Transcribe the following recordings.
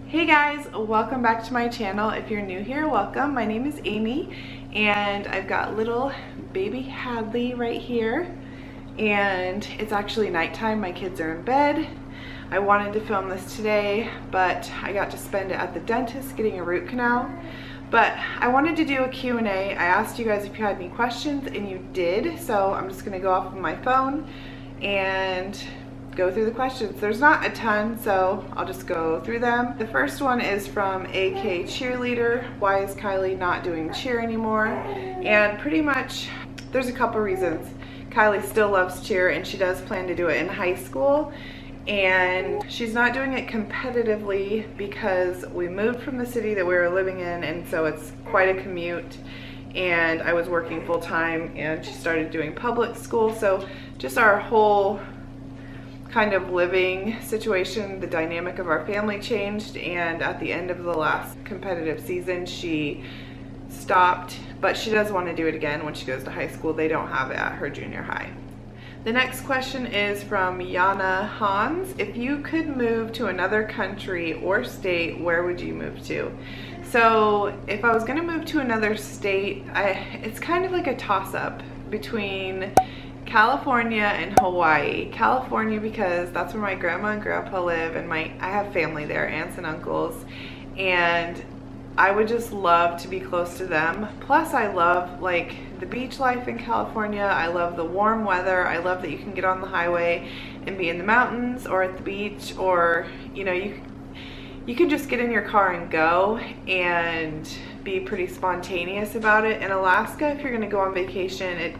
Hey guys, welcome back to my channel. If you're new here, welcome. My name is Amy and I've got little baby Hadley right here, and it's actually nighttime. My kids are in bed. I wanted to film this today, but I got to spend it at the dentist getting a root canal. But I wanted to do a Q&A. I asked you guys if you had any questions and you did, so I'm just gonna go off of my phone and go through the questions. There's not a ton, so I'll just go through them. The first one is from AK Cheerleader. Why is Kylie not doing cheer anymore? And pretty much there's a couple reasons. Kylie still loves cheer and she does plan to do it in high school, and she's not doing it competitively because we moved from the city that we were living in, and so it's quite a commute, and I was working full-time and she started doing public school, so just our whole kind of living situation, the dynamic of our family changed, and at the end of the last competitive season she stopped, but she does want to do it again when she goes to high school. They don't have it at her junior high. The next question is from Yana Hans. If you could move to another country or state, where would you move to? So if I was going to move to another state, it's kind of like a toss-up between California and Hawaii. California because that's where my grandma and grandpa live, and I have family there, aunts and uncles, and I would just love to be close to them. Plus I love like the beach life in California. I love the warm weather. I love that you can get on the highway and be in the mountains or at the beach, or you know, you can just get in your car and go and be pretty spontaneous about it. In Alaska, if you're going to go on vacation, it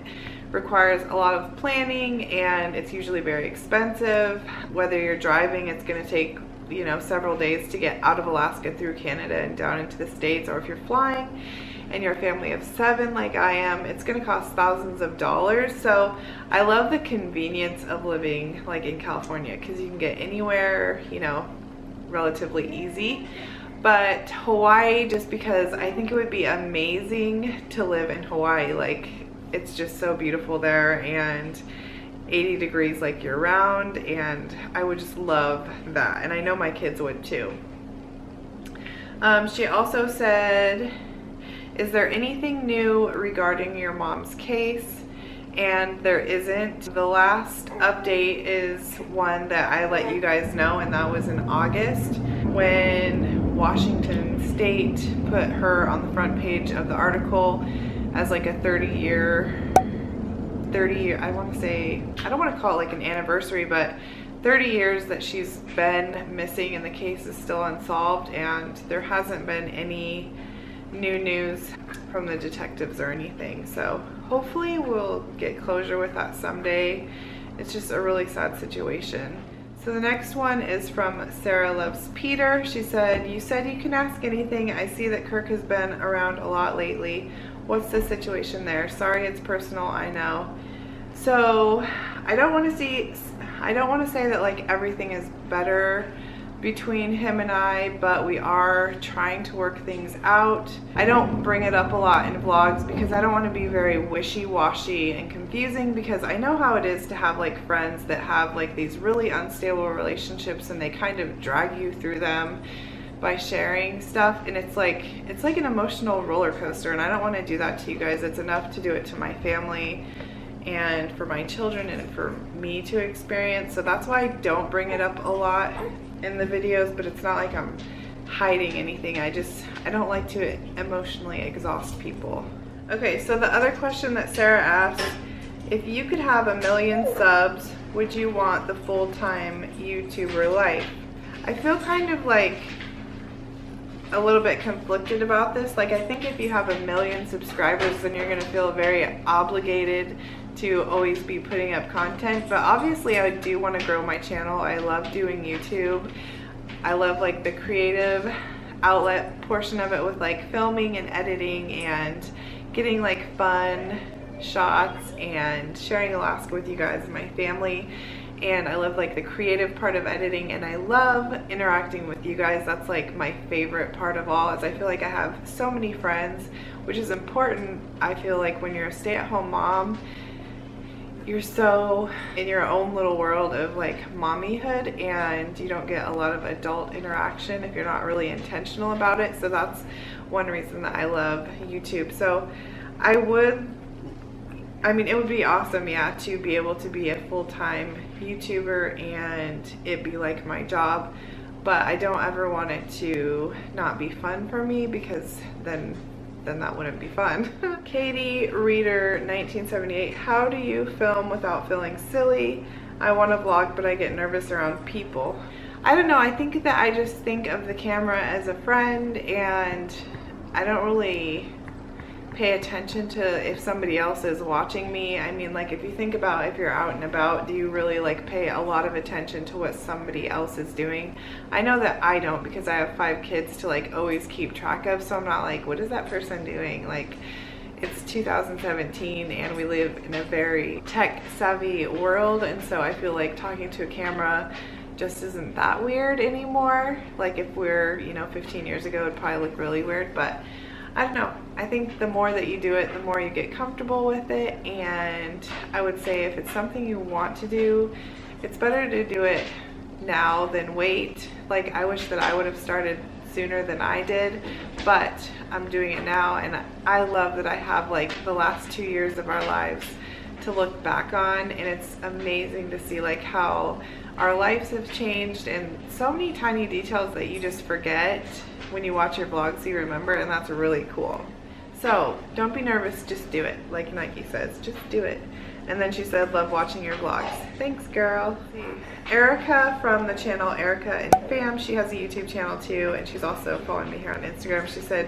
requires a lot of planning and it's usually very expensive. Whether you're driving, it's going to take, you know, several days to get out of Alaska through Canada and down into the States, or if you're flying and you're a family of 7 like I am, it's going to cost thousands of dollars. So I love the convenience of living like in California because you can get anywhere, you know, relatively easy. But Hawaii, just because I think it would be amazing to live in Hawaii. Like, it's just so beautiful there, and 80 degrees like year round, and I would just love that, and I know my kids would too. She also said, is there anything new regarding your mom's case? And there isn't. The last update is one that I let you guys know, and that was in August when Washington State put her on the front page of the article as like a 30 year, I want to say, I don't want to call it like an anniversary, but 30 years that she's been missing and the case is still unsolved, and there hasn't been any new news from the detectives or anything. So hopefully we'll get closure with that someday. It's just a really sad situation. So the next one is from Sarah Loves Peter. She said, you said you can ask anything. I see that Kirk has been around a lot lately. What's the situation there? Sorry, it's personal, I know. So I don't want to say that like everything is better between him and I, but we are trying to work things out. I don't bring it up a lot in vlogs because I don't want to be very wishy-washy and confusing, because I know how it is to have like friends that have like these really unstable relationships and they kind of drag you through them by sharing stuff, and it's like an emotional roller coaster, and I don't want to do that to you guys. It's enough to do it to my family and for my children and for me to experience. So that's why I don't bring it up a lot in the videos, but it's not like I'm hiding anything. I don't like to emotionally exhaust people. Okay, so the other question that Sarah asked, if you could have 1 million subs, would you want the full-time YouTuber life? I feel kind of like a little bit conflicted about this. Like, I think if you have 1 million subscribers, then you're gonna feel very obligated to always be putting up content. But obviously I do want to grow my channel. I love doing YouTube. I love like the creative outlet portion of it with like filming and editing and getting like fun shots and sharing Alaska with you guys and my family. And I love like the creative part of editing, and I love interacting with you guys. That's like my favorite part of all, is I feel like I have so many friends, which is important. I feel like when you're a stay-at-home mom, you're so in your own little world of like mommyhood, and you don't get a lot of adult interaction if you're not really intentional about it. So that's one reason that I love YouTube. So I mean, it would be awesome, yeah, to be able to be a full-time YouTuber and it be like my job, but I don't ever want it to not be fun for me, because then that wouldn't be fun. Katie Reader 1978, how do you film without feeling silly? I want to vlog, but I get nervous around people. I don't know, I think that I just think of the camera as a friend, and I don't really pay attention to if somebody else is watching me. I mean, like, if you think about if you're out and about, do you really like pay a lot of attention to what somebody else is doing? I know that I don't, because I have 5 kids to like always keep track of, so I'm not like, what is that person doing? Like, it's 2017 and we live in a very tech savvy world, and so I feel like talking to a camera just isn't that weird anymore. Like, if we're, you know, 15 years ago, it'd probably look really weird, but I don't know. I think the more that you do it, the more you get comfortable with it, and I would say if it's something you want to do, it's better to do it now than wait. Like, I wish that I would have started sooner than I did, but I'm doing it now, and I love that I have like the last 2 years of our lives to look back on, and it's amazing to see like how our lives have changed, and so many tiny details that you just forget when you watch your vlogs, you remember, and that's really cool. So don't be nervous, just do it. Like Nike says, just do it. And then she said, love watching your vlogs. Thanks, girl. Erica from the channel Erica and Fam, she has a YouTube channel too, and she's also following me here on Instagram. She said,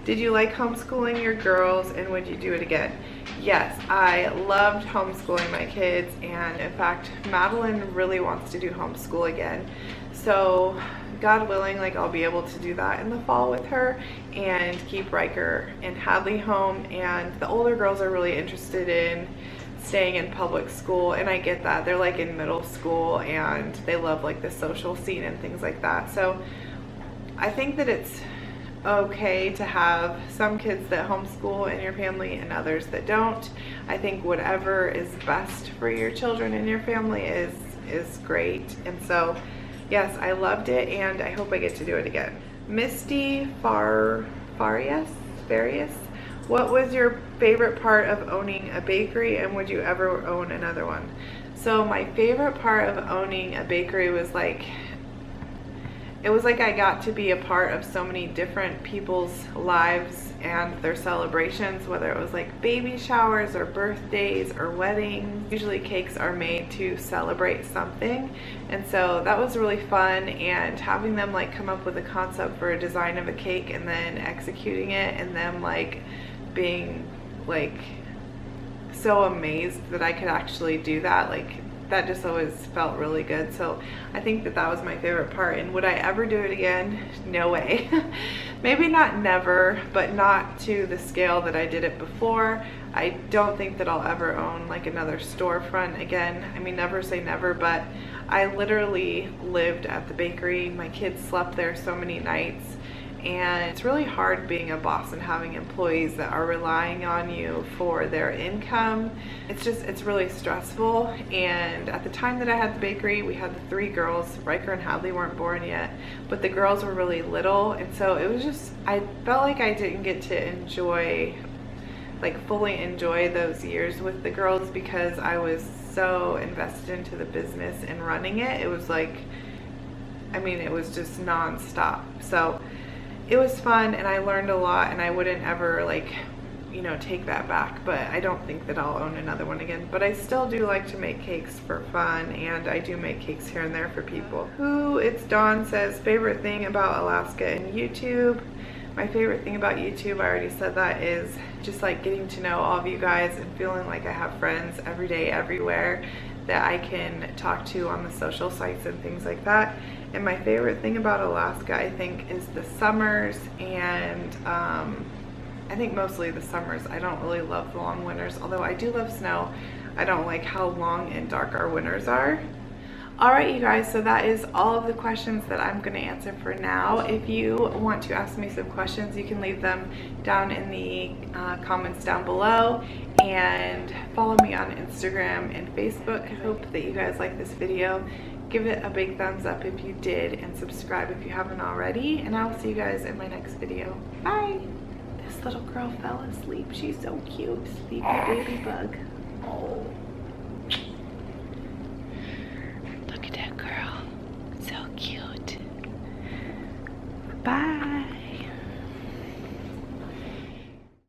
did you like homeschooling your girls, and would you do it again? Yes, I loved homeschooling my kids, and in fact, Madeline really wants to do homeschool again. So God willing, like, I'll be able to do that in the fall with her and keep Riker and Hadley home. And the older girls are really interested in staying in public school, and I get that. They're like in middle school and they love like the social scene and things like that. So I think that it's okay to have some kids that homeschool in your family and others that don't. I think whatever is best for your children and your family is great. And so yes, I loved it, and I hope I get to do it again. Misty Farias, what was your favorite part of owning a bakery, and would you ever own another one? So my favorite part of owning a bakery was like, it was like I got to be a part of so many different people's lives and their celebrations, whether it was like baby showers or birthdays or weddings. Usually cakes are made to celebrate something, and so that was really fun, and having them like come up with a concept for a design of a cake and then executing it, and them like being like so amazed that I could actually do that, like that just always felt really good. So I think that was my favorite part. And would I ever do it again? No way. Maybe not never, but not to the scale that I did it before. I don't think that I'll ever own like another storefront again. I mean, never say never, but I literally lived at the bakery. My kids slept there so many nights, and it's really hard being a boss and having employees that are relying on you for their income. It's really stressful. And at the time that I had the bakery, we had the 3 girls. Riker and Hadley weren't born yet, but the girls were really little, and so it was just, I felt like I didn't get to enjoy, like fully enjoy those years with the girls, because I was so invested into the business and running it. It was like, I mean, it was just non-stop. So it was fun, and I learned a lot, and I wouldn't ever like, you know, take that back. But I don't think that I'll own another one again. But I still do like to make cakes for fun, and I do make cakes here and there for people. It's Dawn says, favorite thing about Alaska and YouTube. My favorite thing about YouTube, I already said that, is just like getting to know all of you guys and feeling like I have friends every day, everywhere that I can talk to on the social sites and things like that. And my favorite thing about Alaska, I think, is the summers, and I think mostly the summers. I don't really love the long winters, although I do love snow. I don't like how long and dark our winters are. Alright, you guys, so that is all of the questions that I'm going to answer for now. If you want to ask me some questions, you can leave them down in the comments down below, and follow me on Instagram and Facebook. I hope that you guys like this video. Give it a big thumbs up if you did, and subscribe if you haven't already, and I'll see you guys in my next video. Bye! This little girl fell asleep. She's so cute. Sleepy baby bug. Oh. Look at that girl. So cute. Bye.